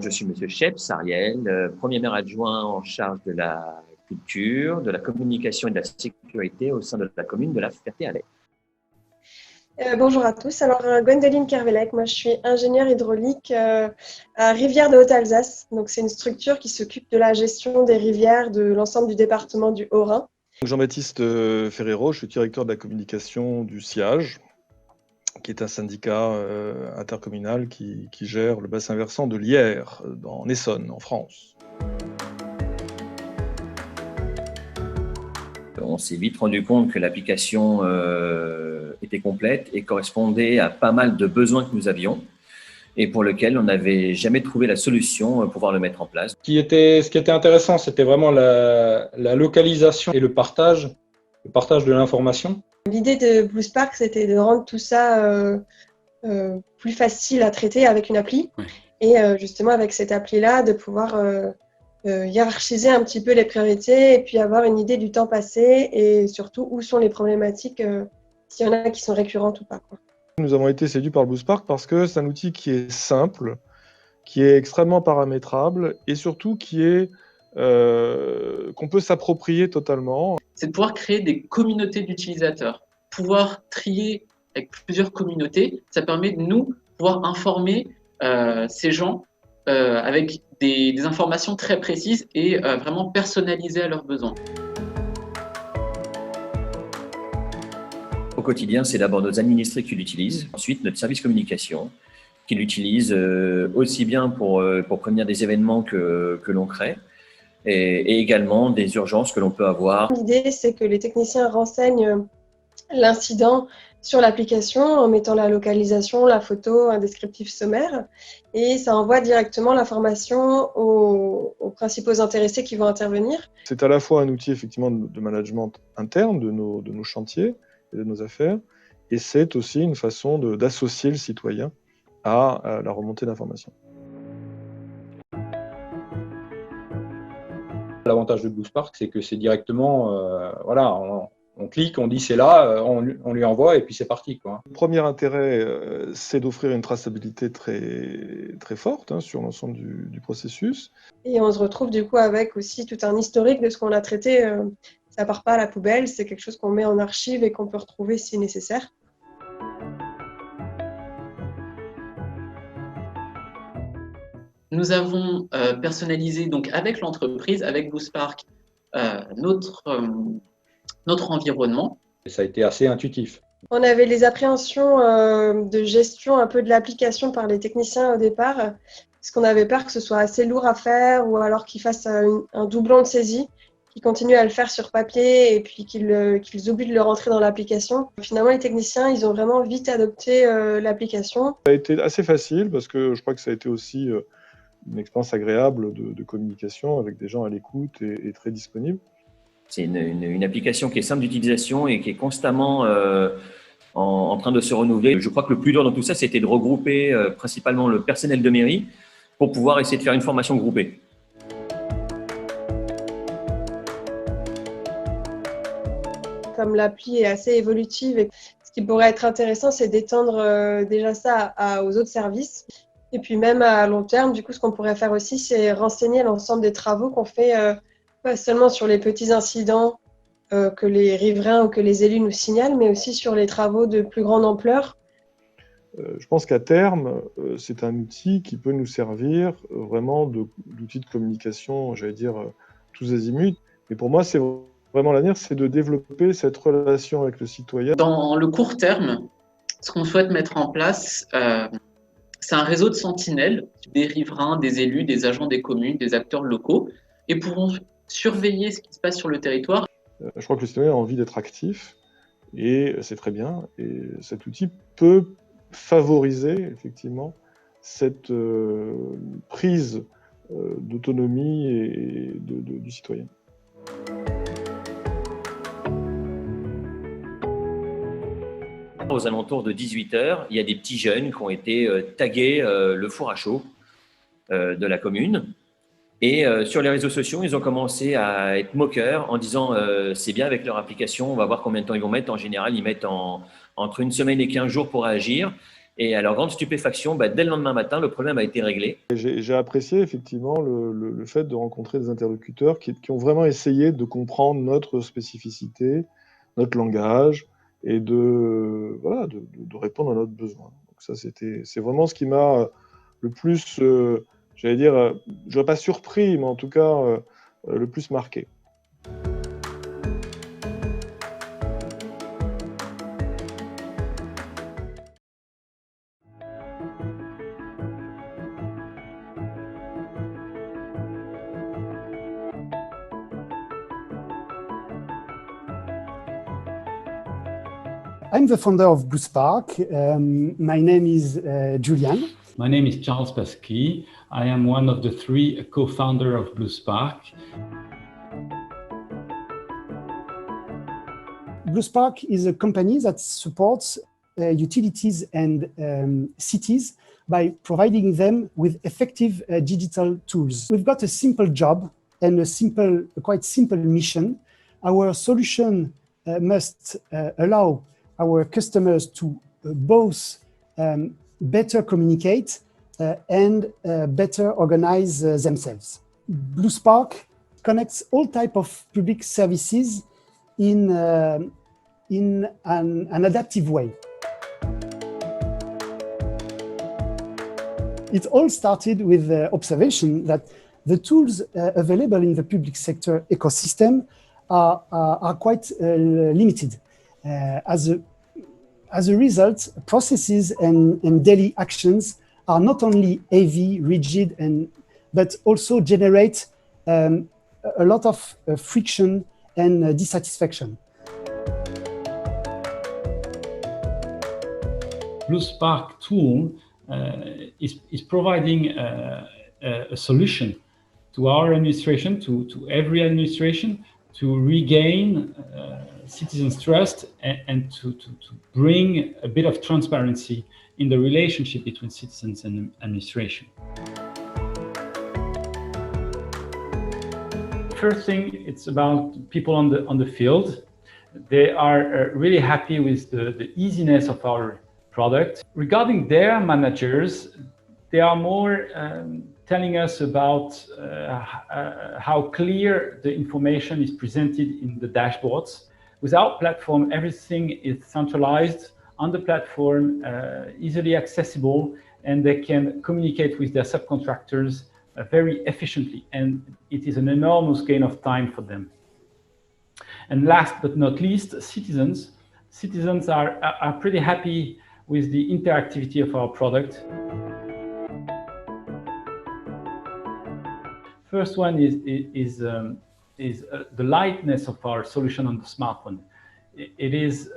Je suis Monsieur Cheps Ariel, premier maire adjoint en charge de la culture, de la communication et de la sécurité au sein de la commune de La Ferté-Alais. Bonjour à tous. Alors, Gwendoline Kervelec, moi je suis ingénieure hydraulique à Rivière de Haute-Alsace. Donc, c'est une structure qui s'occupe de la gestion des rivières de l'ensemble du département du Haut-Rhin. Jean-Baptiste Ferrero, je suis directeur de la communication du SIAGE, qui est un syndicat intercommunal qui gère le bassin versant de l'Yerres, en Essonne, en France. On s'est vite rendu compte que l'application était complète et correspondait à pas mal de besoins que nous avions et pour lesquels on n'avait jamais trouvé la solution pour pouvoir le mettre en place. Ce qui était intéressant, c'était vraiment la localisation et le partage de l'information. L'idée de BlueSpark, c'était de rendre tout ça plus facile à traiter avec une appli. Oui. Et justement, avec cette appli-là, de pouvoir hiérarchiser un petit peu les priorités et puis avoir une idée du temps passé et surtout où sont les problématiques, s'il y en a qui sont récurrentes ou pas, quoi. Nous avons été séduits par BlueSpark parce que c'est un outil qui est simple, qui est extrêmement paramétrable et surtout qu'on peut s'approprier totalement. C'est de pouvoir créer des communautés d'utilisateurs, pouvoir trier avec plusieurs communautés. Ça permet de nous pouvoir informer ces gens avec des informations très précises et vraiment personnalisées à leurs besoins. Au quotidien, c'est d'abord nos administrés qui l'utilisent, ensuite notre service communication qui l'utilise aussi bien pour prévenir des événements que l'on crée et également des urgences que l'on peut avoir. L'idée, c'est que les techniciens renseignent l'incident sur l'application en mettant la localisation, la photo, un descriptif sommaire et ça envoie directement l'information aux principaux intéressés qui vont intervenir. C'est à la fois un outil effectivement de management interne de nos chantiers et de nos affaires et c'est aussi une façon d'associer le citoyen à la remontée d'informations. L'avantage de BlueSpark, c'est que c'est directement, voilà, on clique, on dit c'est là, on lui envoie et puis c'est parti, quoi. Le premier intérêt, c'est d'offrir une traçabilité très, très forte sur l'ensemble du processus. Et on se retrouve du coup avec aussi tout un historique de ce qu'on a traité. Ça part pas à la poubelle, c'est quelque chose qu'on met en archive et qu'on peut retrouver si nécessaire. Nous avons personnalisé donc avec l'entreprise, avec BlueSpark, notre environnement. Et ça a été assez intuitif. On avait les appréhensions de gestion un peu de l'application par les techniciens au départ, parce qu'on avait peur que ce soit assez lourd à faire ou alors qu'ils fassent un doublon de saisie, qu'ils continuent à le faire sur papier et puis qu'ils oublient de le rentrer dans l'application. Finalement, les techniciens, ils ont vraiment vite adopté l'application. Ça a été assez facile parce que je crois que ça a été aussi une expérience agréable de communication avec des gens à l'écoute et très disponibles. C'est une application qui est simple d'utilisation et qui est constamment en train de se renouveler. Je crois que le plus dur dans tout ça, c'était de regrouper principalement le personnel de mairie pour pouvoir essayer de faire une formation groupée. Comme l'appli est assez évolutive, et ce qui pourrait être intéressant, c'est d'étendre déjà ça aux autres services. Et puis même à long terme, du coup, ce qu'on pourrait faire aussi, c'est renseigner l'ensemble des travaux qu'on fait, pas seulement sur les petits incidents que les riverains ou que les élus nous signalent, mais aussi sur les travaux de plus grande ampleur. Je pense qu'à terme, c'est un outil qui peut nous servir vraiment d'outil de communication, j'allais dire, tous azimuts. Mais pour moi, c'est vraiment l'avenir, c'est de développer cette relation avec le citoyen. Dans le court terme, ce qu'on souhaite mettre en place, c'est un réseau de sentinelles, des riverains, des élus, des agents des communes, des acteurs locaux, et pourront surveiller ce qui se passe sur le territoire. Je crois que le citoyen a envie d'être actif, et c'est très bien. Et cet outil peut favoriser effectivement cette prise d'autonomie du citoyen. Aux alentours de 18h, il y a des petits jeunes qui ont été tagués le four à chaud de la commune. Et sur les réseaux sociaux, ils ont commencé à être moqueurs en disant c'est bien avec leur application, on va voir combien de temps ils vont mettre. En général, ils mettent entre une semaine et 15 jours pour réagir. Et à leur grande stupéfaction, dès le lendemain matin, le problème a été réglé. J'ai apprécié effectivement le fait de rencontrer des interlocuteurs qui ont vraiment essayé de comprendre notre spécificité, notre langage, et de répondre à notre besoin. Donc ça, c'est vraiment ce qui m'a le plus, j'allais dire, je ne dirais pas surpris, mais en tout cas le plus marqué. I'm the founder of BlueSpark. My name is Julian. My name is Charles Pasqui. I am one of the 3 co-founders of BlueSpark. BlueSpark is a company that supports utilities and cities by providing them with effective digital tools. We've got a simple job and a quite simple mission. Our solution must allow our customers to both better communicate and better organize themselves. BlueSpark connects all types of public services in an adaptive way. It all started with the observation that the tools available in the public sector ecosystem are quite limited. As a result, processes and daily actions are not only heavy, rigid, but also generate a lot of friction and dissatisfaction. BlueSpark tool is providing a solution to our administration, to every administration, to regain citizens' trust and to bring a bit of transparency in the relationship between citizens and administration. First thing, it's about people on the field. They are really happy with the easiness of our product. Regarding their managers, they are more telling us about how clear the information is presented in the dashboards. With our platform, everything is centralized on the platform, easily accessible, and they can communicate with their subcontractors very efficiently, and it is an enormous gain of time for them. And last but not least, citizens are pretty happy with the interactivity of our product. First one is the lightness of our solution on the smartphone. It is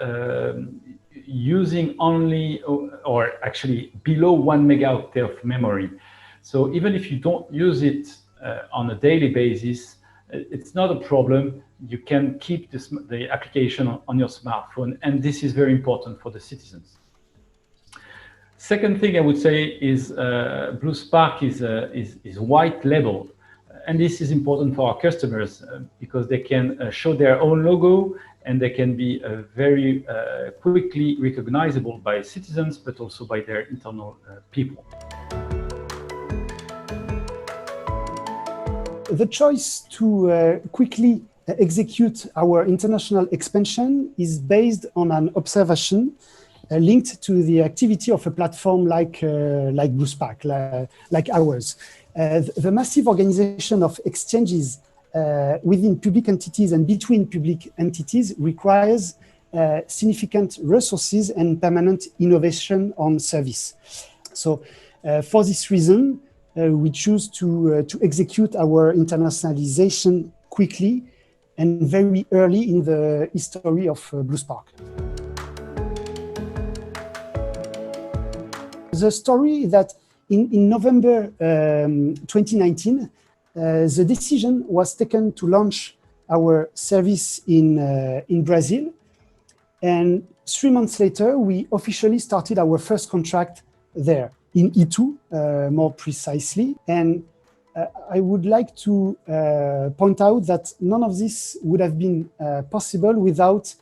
using only, or actually below 1 megaoctet of memory. So even if you don't use it on a daily basis, it's not a problem. You can keep the application on your smartphone, and this is very important for the citizens. Second thing I would say is BlueSpark is white label. And this is important for our customers because they can show their own logo and they can be very quickly recognizable by citizens, but also by their internal people. The choice to quickly execute our international expansion is based on an observation linked to the activity of a platform like BlueSpark, like ours. The massive organization of exchanges within public entities and between public entities requires significant resources and permanent innovation on service. So for this reason, we choose to execute our internationalization quickly and very early in the history of BlueSpark. The story that in November 2019, the decision was taken to launch our service in Brazil. And 3 months later, we officially started our first contract there, in Itu, more precisely. And I would like to point out that none of this would have been possible without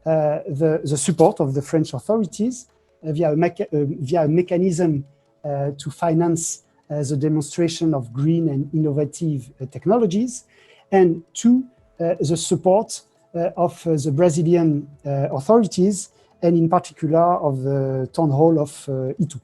the support of the French authorities via a mechanism to finance the demonstration of green and innovative technologies, and two, the support of the Brazilian authorities, and in particular of the town hall of Itu.